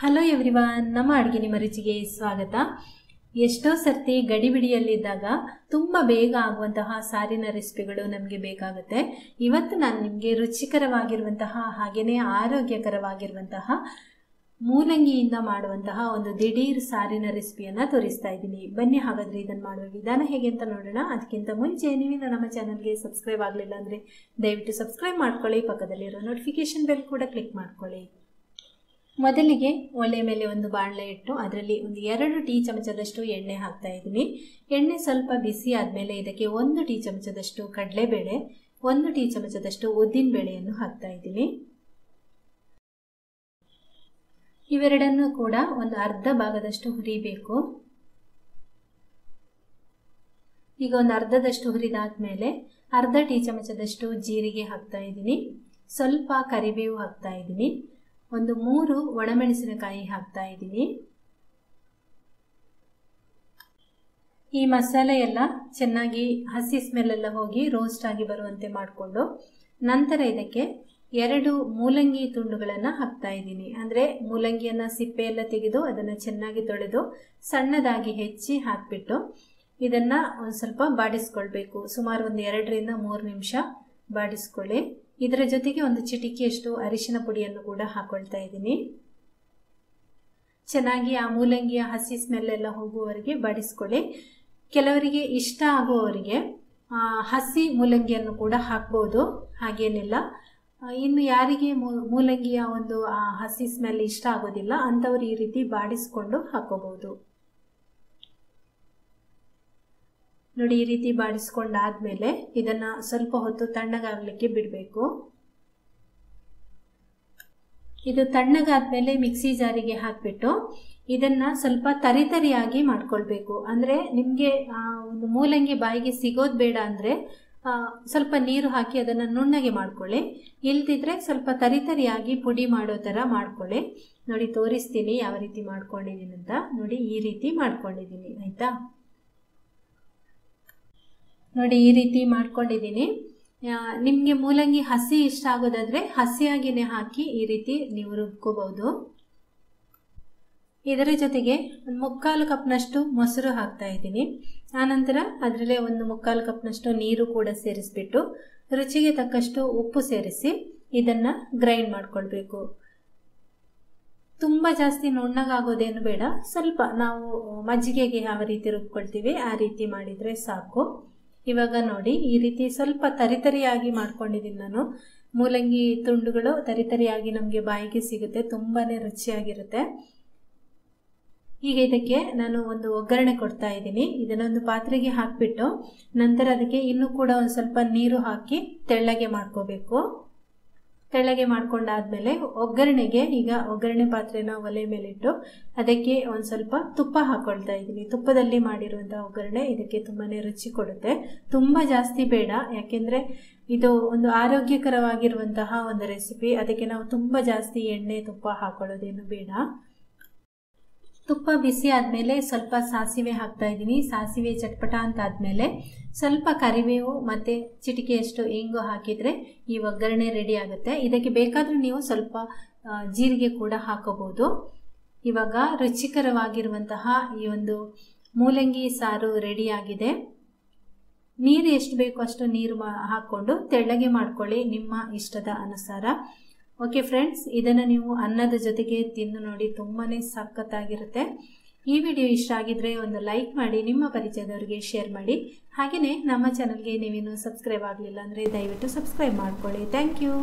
Hello everyone, ನಮ್ಮ ಅಡುಗೆ ನಿಮ್ಮ ರುಚಿಗೆ ಸ್ವಾಗತ. ಎಷ್ಟೋ ಸರ್ತಿ ಗಡಿಬಿಡಿಯಲ್ಲಿದ್ದಾಗ ತುಂಬ ಬೇಗ ಆಗುವಂತಹ ಸಾರಿನ ರೆಸಿಪಿಗಳು ನಮಗೆ ಬೇಕಾಗುತ್ತೆ. ಇವತ್ತು ನಾನು ನಿಮಗೆ ರುಚಿಕರವಾಗಿರುವಂತಹ ಹಾಗೆಯೇ ಆರೋಗ್ಯಕರವಾಗಿರುವಂತಹ ಮೂಲಂಗಿಯಿಂದ ಮಾಡುವಂತಹ ಒಂದು ದಿಢೀರ್ ಸಾರಿನ ರೆಸಿಪಿಯನ್ನು ತೋರಿಸ್ತಾ ಇದ್ದೀನಿ. ಬನ್ನಿ ಹಾಗಾದರೆ ಇದನ್ನು ಮಾಡುವ ವಿಧಾನ ಹೇಗೆ ಅಂತ ನೋಡೋಣ. ಅದಕ್ಕಿಂತ ಮುಂಚೆ ನೀವಿನ್ನು ನಮ್ಮ ಚಾನಲ್ಗೆ ಸಬ್ಸ್ಕ್ರೈಬ್ ಆಗಲಿಲ್ಲ ಅಂದರೆ ದಯವಿಟ್ಟು ಸಬ್ಸ್ಕ್ರೈಬ್ ಮಾಡ್ಕೊಳ್ಳಿ. ಪಕ್ಕದಲ್ಲಿರೋ ನೋಟಿಫಿಕೇಶನ್ ಬೆಲ್ ಕೂಡ ಕ್ಲಿಕ್ ಮಾಡ್ಕೊಳ್ಳಿ. ಮೊದಲಿಗೆ ಒಲೆ ಮೇಲೆ ಒಂದು ಬಾಣಲೆ ಇಟ್ಟು ಅದರಲ್ಲಿ ಒಂದು 2 ಟೀ ಚಮಚದಷ್ಟು ಎಣ್ಣೆ ಹಾಕ್ತಾ ಇದ್ದೀನಿ. ಎಣ್ಣೆ ಸ್ವಲ್ಪ ಬಿಸಿ ಆದಮೇಲೆ ಇದಕ್ಕೆ 1 ಟೀ ಚಮಚದಷ್ಟು ಕಡಲೆಬೇಳೆ, 1 ಟೀ ಚಮಚದಷ್ಟು ಉದ್ದಿನ ಬೇಳೆಯನ್ನು ಹಾಕ್ತಾ ಇದ್ದೀನಿ. ಇವೆರಡನ್ನು ಕೂಡ ಒಂದು ಅರ್ಧ ಭಾಗದಷ್ಟು ಹುರಿಬೇಕು. ಈಗ ಒಂದು ಅರ್ಧದಷ್ಟು ಹುರಿದಾದ್ಮೇಲೆ ಅರ್ಧ ಟೀ ಚಮಚದಷ್ಟು ಜೀರಿಗೆ ಹಾಕ್ತಾ ಇದ್ದೀನಿ. ಸ್ವಲ್ಪ ಕರಿಬೇವು ಹಾಕ್ತಾ ಇದ್ದೀನಿ. ಒಂದು 3 ಒಣಮೆಣಸಿನಕಾಯಿ ಹಾಕ್ತಾ ಇದ್ದೀನಿ. ಈ ಮಸಾಲೆ ಎಲ್ಲ ಚೆನ್ನಾಗಿ ಹಸಿ ಸ್ಮೆಲ್ ಎಲ್ಲ ಹೋಗಿ ರೋಸ್ಟ್ ಆಗಿ ಬರುವಂತೆ ಮಾಡಿಕೊಂಡು ನಂತರ ಇದಕ್ಕೆ 2 ಮೂಲಂಗಿ ತುಂಡುಗಳನ್ನು ಹಾಕ್ತಾ ಇದ್ದೀನಿ. ಅಂದರೆ ಮೂಲಂಗಿಯನ್ನು ಸಿಪ್ಪೆ ಎಲ್ಲ ತೆಗೆದು ಅದನ್ನು ಚೆನ್ನಾಗಿ ತೊಳೆದು ಸಣ್ಣದಾಗಿ ಹೆಚ್ಚಿ ಹಾಕಿಬಿಟ್ಟು ಇದನ್ನು ಒಂದು ಸ್ವಲ್ಪ ಬಾಡಿಸ್ಕೊಳ್ಬೇಕು. ಸುಮಾರು ಒಂದು 2 ರಿಂದ 3 ನಿಮಿಷ ಬಾಡಿಸ್ಕೊಳ್ಳಿ. ಇದರ ಜೊತೆಗೆ ಒಂದು ಚಿಟಿಕೆಯಷ್ಟು ಅರಿಶಿನ ಪುಡಿಯನ್ನು ಕೂಡ ಹಾಕೊಳ್ತಾ ಇದ್ದೀನಿ. ಚೆನ್ನಾಗಿ ಆ ಮೂಲಂಗಿಯ ಹಸಿ ಸ್ಮೆಲ್ ಎಲ್ಲ ಹೋಗುವವರೆಗೆ ಬಾಡಿಸ್ಕೊಳ್ಳಿ. ಕೆಲವರಿಗೆ ಇಷ್ಟ ಆಗುವವರಿಗೆ ಹಸಿ ಮೂಲಂಗಿಯನ್ನು ಕೂಡ ಹಾಕ್ಬೋದು, ಹಾಗೇನಿಲ್ಲ. ಇನ್ನು ಯಾರಿಗೆ ಮೂಲಂಗಿಯ ಒಂದು ಹಸಿ ಸ್ಮೆಲ್ ಇಷ್ಟ ಆಗೋದಿಲ್ಲ ಅಂಥವ್ರು ಈ ರೀತಿ ಬಾಡಿಸ್ಕೊಂಡು ಹಾಕೋಬಹುದು. ನೋಡಿ, ಈ ರೀತಿ ಬಾಡಿಸ್ಕೊಂಡಾದ್ಮೇಲೆ ಇದನ್ನ ಸ್ವಲ್ಪ ಹೊತ್ತು ತಣ್ಣಗಾಗಲಿಕ್ಕೆ ಬಿಡಬೇಕು. ಇದು ತಣ್ಣಗಾದ್ಮೇಲೆ ಮಿಕ್ಸಿ ಜಾರಿಗೆ ಹಾಕಿಬಿಟ್ಟು ಇದನ್ನ ಸ್ವಲ್ಪ ತರಿತರಿಯಾಗಿ ಮಾಡ್ಕೊಳ್ಬೇಕು. ಅಂದ್ರೆ ನಿಮಗೆ ಒಂದು ಮೂಲಂಗಿ ಬಾಯಿಗೆ ಸಿಗೋದು ಬೇಡ ಅಂದ್ರೆ ಸ್ವಲ್ಪ ನೀರು ಹಾಕಿ ಅದನ್ನ ನುಣ್ಣಗೆ ಮಾಡ್ಕೊಳ್ಳಿ. ಇಲ್ದಿದ್ರೆ ಸ್ವಲ್ಪ ತರಿತರಿಯಾಗಿ ಪುಡಿ ಮಾಡೋ ತರ ಮಾಡ್ಕೊಳ್ಳಿ. ನೋಡಿ, ತೋರಿಸ್ತೀನಿ ಯಾವ ರೀತಿ ಮಾಡ್ಕೊಂಡಿದ್ದೀನಿ ಅಂತ. ನೋಡಿ, ಈ ರೀತಿ ಮಾಡ್ಕೊಂಡಿದ್ದೀನಿ, ಆಯ್ತಾ? ನೋಡಿ, ಈ ರೀತಿ ಮಾಡ್ಕೊಂಡಿದ್ದೀನಿ. ನಿಮಗೆ ಮೂಲಂಗಿ ಹಸಿ ಇಷ್ಟ ಆಗೋದಾದ್ರೆ ಹಸಿಯಾಗಿನೇ ಹಾಕಿ ಈ ರೀತಿ ನೀವು ರುಬ್ಕೋಬಹುದು. ಇದರ ಜೊತೆಗೆ ಒಂದು 3/4 ಕಪ್ನಷ್ಟು ಮೊಸರು ಹಾಕ್ತಾ ಇದ್ದೀನಿ. ಆನಂತರ ಅದರಲ್ಲೇ ಒಂದು 3/4 ಕಪ್ನಷ್ಟು ನೀರು ಕೂಡ ಸೇರಿಸ್ಬಿಟ್ಟು ರುಚಿಗೆ ತಕ್ಕಷ್ಟು ಉಪ್ಪು ಸೇರಿಸಿ ಇದನ್ನ ಗ್ರೈಂಡ್ ಮಾಡ್ಕೊಳ್ಬೇಕು. ತುಂಬ ಜಾಸ್ತಿ ನುಣ್ಣಗಾಗೋದೇನು ಬೇಡ, ಸ್ವಲ್ಪ ನಾವು ಮಜ್ಜಿಗೆಗೆ ಯಾವ ರೀತಿ ರುಬ್ಕೊಳ್ತೀವಿ ಆ ರೀತಿ ಮಾಡಿದ್ರೆ ಸಾಕು. ಇವಾಗ ನೋಡಿ, ಈ ರೀತಿ ಸ್ವಲ್ಪ ತರಿತರಿಯಾಗಿ ಮಾಡ್ಕೊಂಡಿದ್ದೀನಿ ನಾನು. ಮೂಲಂಗಿ ತುಂಡುಗಳು ತರಿತರಿಯಾಗಿ ನಮಗೆ ಬಾಯಿಗೆ ಸಿಗುತ್ತೆ, ತುಂಬಾನೇ ರುಚಿಯಾಗಿರುತ್ತೆ. ಈಗ ಇದಕ್ಕೆ ನಾನು ಒಂದು ಒಗ್ಗರಣೆ ಕೊಡ್ತಾ ಇದ್ದೀನಿ. ಇದನ್ನೊಂದು ಪಾತ್ರೆಗೆ ಹಾಕಿಬಿಟ್ಟು ನಂತರ ಅದಕ್ಕೆ ಇನ್ನೂ ಕೂಡ ಒಂದು ಸ್ವಲ್ಪ ನೀರು ಹಾಕಿ ತೆಳ್ಳಗೆ ಮಾಡ್ಕೋಬೇಕು. ತೆಳ್ಳಗೆ ಮಾಡ್ಕೊಂಡಾದ್ಮೇಲೆ ಒಗ್ಗರಣೆಗೆ ಈಗ ಒಗ್ಗರಣೆ ಪಾತ್ರೆನ ಒಲೆ ಮೇಲಿಟ್ಟು ಅದಕ್ಕೆ ಒಂದು ಸ್ವಲ್ಪ ತುಪ್ಪ ಹಾಕೊಳ್ತಾ ಇದ್ದೀನಿ. ತುಪ್ಪದಲ್ಲಿ ಮಾಡಿರುವಂತಹ ಒಗ್ಗರಣೆ ಇದಕ್ಕೆ ತುಂಬಾನೇ ರುಚಿ ಕೊಡುತ್ತೆ. ತುಂಬ ಜಾಸ್ತಿ ಬೇಡ, ಯಾಕೆಂದ್ರೆ ಇದು ಒಂದು ಆರೋಗ್ಯಕರವಾಗಿರುವಂತಹ ಒಂದು ರೆಸಿಪಿ. ಅದಕ್ಕೆ ನಾವು ತುಂಬ ಜಾಸ್ತಿ ಎಣ್ಣೆ ತುಪ್ಪ ಹಾಕೊಳ್ಳೋದೇನು ಬೇಡ. ತುಪ್ಪ ಬಿಸಿ ಆದಮೇಲೆ ಸ್ವಲ್ಪ ಸಾಸಿವೆ ಹಾಕ್ತಾ ಇದ್ದೀನಿ. ಸಾಸಿವೆ ಚಟ್ಪಟ ಅಂತ ಆದಮೇಲೆ ಸ್ವಲ್ಪ ಕರಿಬೇವು ಮತ್ತು ಚಿಟಿಕೆಯಷ್ಟು ಇಂಗು ಹಾಕಿದರೆ ಈ ಒಗ್ಗರಣೆ ರೆಡಿ ಆಗುತ್ತೆ. ಇದಕ್ಕೆ ಬೇಕಾದರೂ ನೀವು ಸ್ವಲ್ಪ ಜೀರಿಗೆ ಕೂಡ ಹಾಕೋಬಹುದು. ಇವಾಗ ರುಚಿಕರವಾಗಿರುವಂತಹ ಈ ಒಂದು ಮೂಲಂಗಿ ಸಾರು ರೆಡಿಯಾಗಿದೆ. ನೀರು ಎಷ್ಟು ಬೇಕೋ ಅಷ್ಟು ನೀರು ಹಾಕ್ಕೊಂಡು ತೆಳ್ಳಗೆ ಮಾಡ್ಕೊಳ್ಳಿ ನಿಮ್ಮ ಇಷ್ಟದ ಅನುಸಾರ. ಓಕೆ ಫ್ರೆಂಡ್ಸ್, ಇದನ್ನು ನೀವು ಅನ್ನದ ಜೊತೆಗೆ ತಿಂದು ನೋಡಿ, ತುಂಬಾನೇ ಸಖತ್ತಾಗಿರುತ್ತೆ. ಈ ವಿಡಿಯೋ ಇಷ್ಟ ಆಗಿದ್ರೆ ಒಂದು ಲೈಕ್ ಮಾಡಿ, ನಿಮ್ಮ ಪರಿಚಯದವರಿಗೆ ಶೇರ್ ಮಾಡಿ. ಹಾಗೆಯೇ ನಮ್ಮ ಚಾನಲ್ಗೆ ನೀವಿನ್ನೂ ಸಬ್ಸ್ಕ್ರೈಬ್ ಆಗಲಿಲ್ಲ ಅಂದರೆ ದಯವಿಟ್ಟು ಸಬ್ಸ್ಕ್ರೈಬ್ ಮಾಡ್ಕೊಳ್ಳಿ. Thank you.